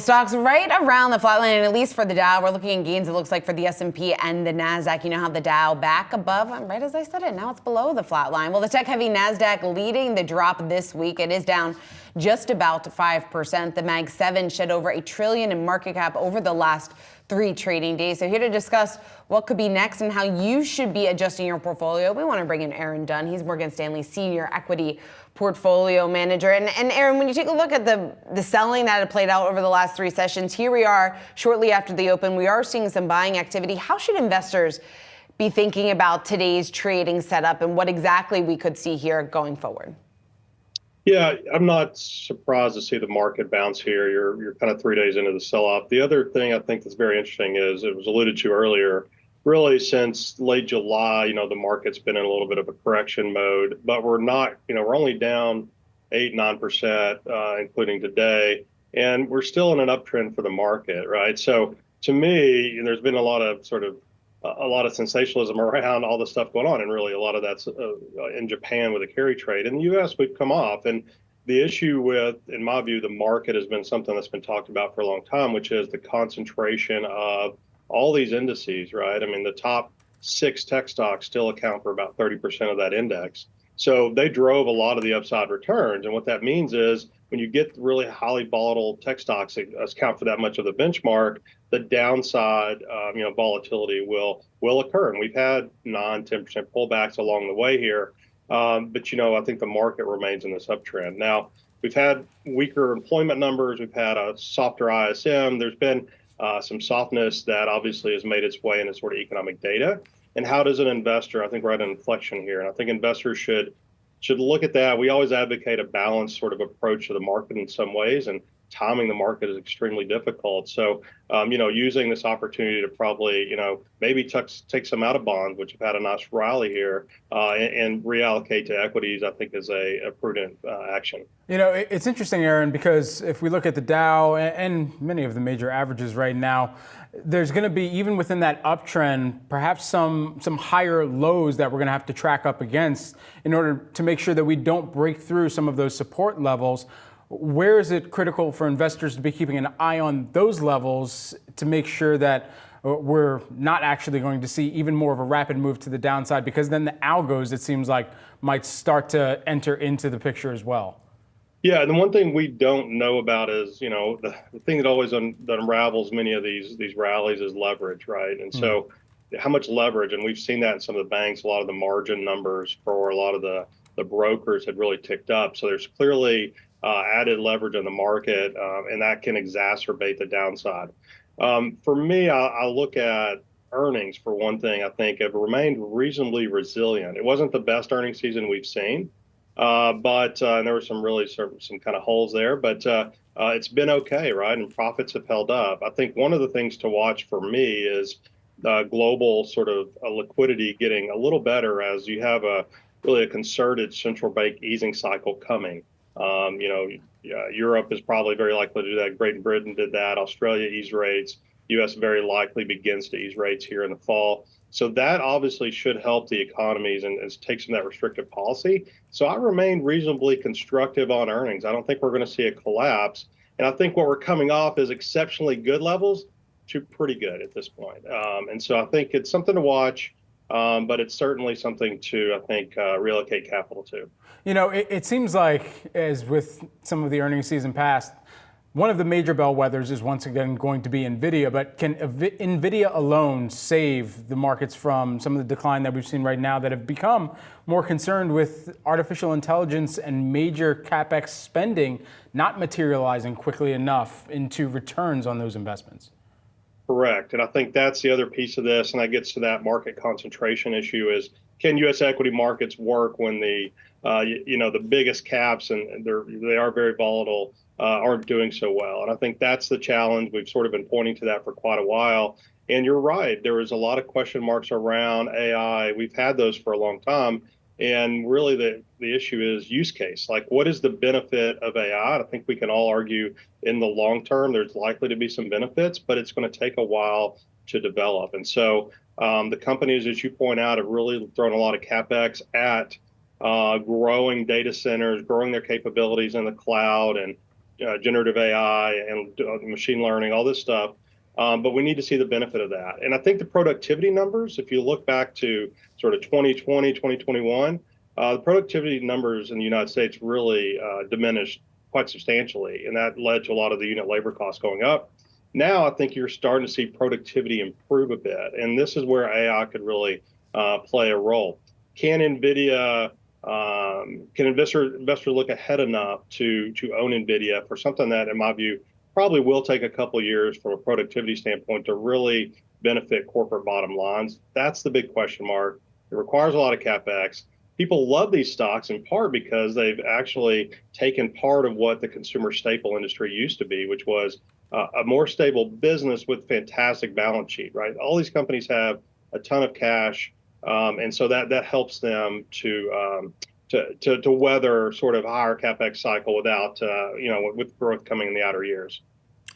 stocks right around the flat line, and at least for the Dow, we're looking at gains, it looks like, for the S&P and the NASDAQ. You know how the Dow back above, right as I said it, now it's below the flat line. Well, the tech-heavy NASDAQ leading the drop this week. It is down just about 5%. The Mag 7 shed over $1 trillion in market cap over the last 3 trading days. So here to discuss what could be next and how you should be adjusting your portfolio, we want to bring in Aaron Dunn. He's Morgan Stanley's senior equity portfolio manager. And Aaron, when you take a look at the selling that had played out over the last 3 sessions, here we are shortly after the open. We are seeing some buying activity. How should investors be thinking about today's trading setup and what exactly we could see here going forward? Yeah, I'm not surprised to see the market bounce here. You're kind of 3 days into the sell-off. The other thing I think that's very interesting is, it was alluded to earlier, really since late July, the market's been in a little bit of a correction mode, but we're not, we're only down 8-9%, including today, and we're still in an uptrend for the market, right? So to me, there's been a lot of sensationalism around all the stuff going on, and really a lot of that's in Japan with the carry trade. In the U.S., we've come off, and the issue with, in my view, the market has been something that's been talked about for a long time, which is the concentration of all these indices, right? I mean, the top 6 tech stocks still account for about 30% of that index. So they drove a lot of the upside returns. And what that means is, when you get really highly volatile tech stocks that account for that much of the benchmark, the downside, volatility will occur. And we've had 9-10% pullbacks along the way here. But, I think the market remains in this uptrend. Now, we've had weaker employment numbers. We've had a softer ISM. There's been some softness that obviously has made its way into sort of economic data. And how does an investor, I think we're at an inflection here, and I think investors should look at that. We always advocate a balanced sort of approach to the market in some ways, and timing the market is extremely difficult. So, using this opportunity to probably, maybe take some out of bonds, which have had a nice rally here, and reallocate to equities, I think is a prudent action. It's interesting, Aaron, because if we look at the Dow and many of the major averages right now, there's going to be, even within that uptrend, perhaps some higher lows that we're going to have to track up against in order to make sure that we don't break through some of those support levels. Where is it critical for investors to be keeping an eye on those levels to make sure that we're not actually going to see even more of a rapid move to the downside? Because then the algos, it seems like, might start to enter into the picture as well. Yeah, and the one thing we don't know about is, the thing that always that unravels many of these rallies is leverage, right? And so how much leverage, and we've seen that in some of the banks, a lot of the margin numbers for a lot of the brokers had really ticked up. So there's clearly added leverage in the market, and that can exacerbate the downside. For me, I look at earnings, for one thing. I think have remained reasonably resilient. It wasn't the best earnings season we've seen, but and there were some kind of holes there, but it's been okay, right? And profits have held up. I think one of the things to watch for me is global sort of liquidity getting a little better as you have really a concerted central bank easing cycle coming. Europe is probably very likely to do that. Great Britain did that. Australia eased rates. U.S. very likely begins to ease rates here in the fall. So that obviously should help the economies and take some of that restrictive policy. So I remain reasonably constructive on earnings. I don't think we're going to see a collapse. And I think what we're coming off is exceptionally good levels to pretty good at this point. And so I think it's something to watch, but it's certainly something to, I think, reallocate capital to. It seems like, as with some of the earnings season past, one of the major bellwethers is once again going to be NVIDIA, but can NVIDIA alone save the markets from some of the decline that we've seen right now that have become more concerned with artificial intelligence and major CapEx spending not materializing quickly enough into returns on those investments? Correct. And I think that's the other piece of this, and that gets to that market concentration issue is, can U.S. equity markets work when the biggest caps, and they are very volatile, aren't doing so well? And I think that's the challenge. We've sort of been pointing to that for quite a while. And you're right, there was a lot of question marks around AI. We've had those for a long time. And really the issue is use case. Like, what is the benefit of AI? I think we can all argue in the long term, there's likely to be some benefits, but it's going to take a while to develop. And so the companies, as you point out, have really thrown a lot of CapEx at growing data centers, growing their capabilities in the cloud, and generative AI and machine learning, all this stuff. But we need to see the benefit of that. And I think the productivity numbers, if you look back to sort of 2020, 2021, the productivity numbers in the United States really diminished quite substantially. And that led to a lot of the unit labor costs going up. Now I think you're starting to see productivity improve a bit. And this is where AI could really play a role. Can NVIDIA, can investor look ahead enough to own NVIDIA for something that, in my view, probably will take a couple of years from a productivity standpoint to really benefit corporate bottom lines? That's the big question mark. It requires a lot of CapEx. People love these stocks in part because they've actually taken part of what the consumer staple industry used to be, which was a more stable business with fantastic balance sheet, right? All these companies have a ton of cash, and so that helps them to weather sort of a higher CapEx cycle without, with growth coming in the outer years.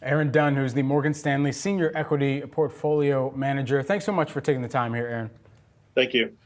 Aaron Dunn, who's the Morgan Stanley Senior Equity Portfolio Manager. Thanks so much for taking the time here, Aaron. Thank you.